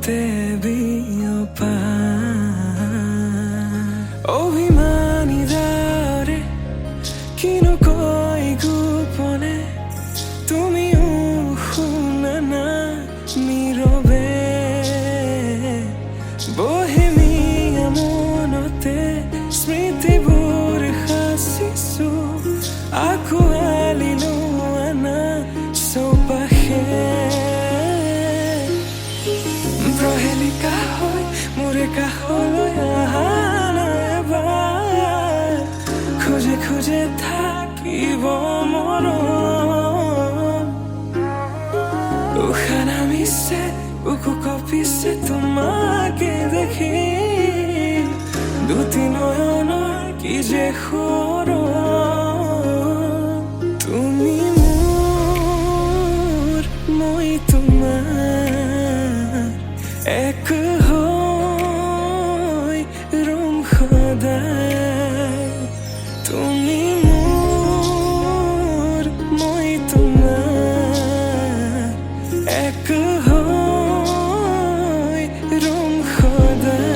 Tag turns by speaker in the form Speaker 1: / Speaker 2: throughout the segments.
Speaker 1: বিয়পা অভিমানীদারে কিনো কয় গোপনে তুমিও শুনা না নীৰৱে বহেমিয়া মনতে স্মৃতিবোৰ সাঁচিছো আঁকোৱালি লোৱা না চৌপাশে প্ৰহেলিকা হৈ মোৰে কাষলৈ অহা নাই এবাৰ খোজে খোজে থাকিব মৰম উশাহ নামিছে বুকু কঁপিছে তোমাকে দেখি দুটি নয়নৰ কি যে সৰম তুমি মোৰ মই তোমাৰ এক হৈ ৰম সদায় তুমি মোৰ মই তোমাৰ এক হৈ ৰম সদায়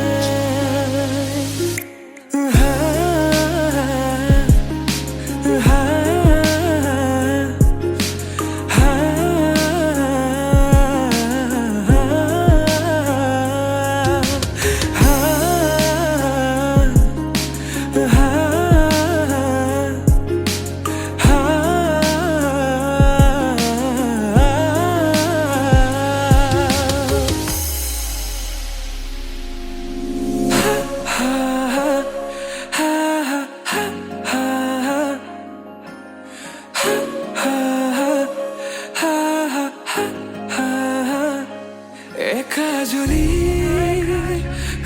Speaker 1: একাজলি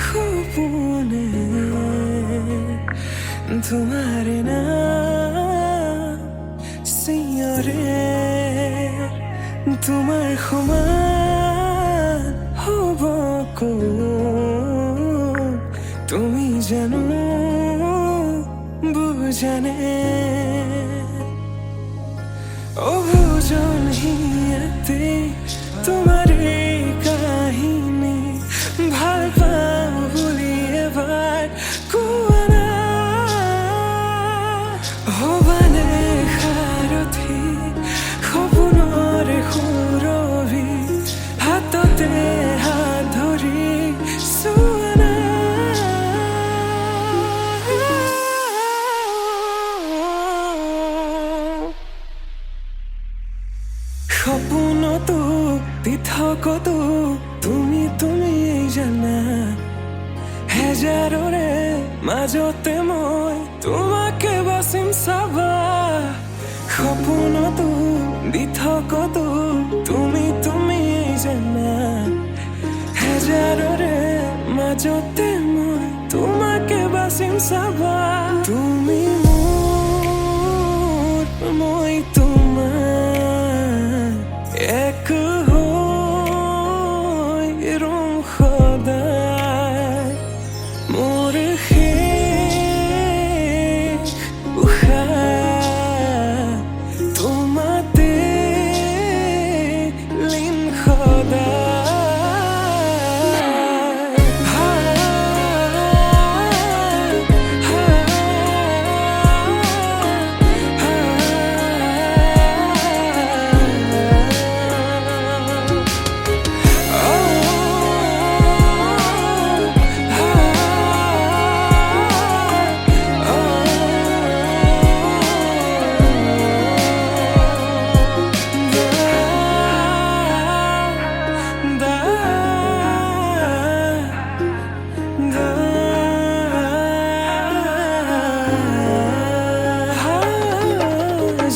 Speaker 1: সপোনে তোমার নাম চিঞৰে তোমাৰ সমান হ'ব কোন তুমি জানো বুজানে অবুজন হিয়াতে তোমাৰ কাহিনী ভাল পাওঁ বুলি এবাৰ কোৱা না হবানে সাৰথি সপোনৰে সুৰভি হাততে হাত ধৰি চোৱা না সপোনতো পৃথকতো তুমি জানা হেজাৰৰে মাজতে মই তোমাকে বাচিম চাবা সপোনতো পৃথকতো তুমি জানা হেজাৰৰে মাজতে মই তোমাকে বাচিম চাবা তুমি মোৰ মই তোমাৰ এক হৈ ৰম সদায় মোৰ শেষ উশাহ তোমাতে লীন সদায়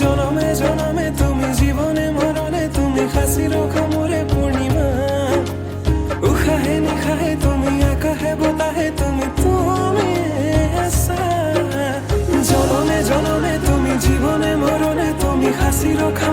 Speaker 1: জনমে জনমে তুমি জীবনে মরণে তুমি হাসি রখো মোরে পূর্ণিমা উশাহে নিশাহে তুমি আকাশে বতাহে তুমি আছা জনমে জনমে তুমি জীবনে মরণে তুমি হাসি রখা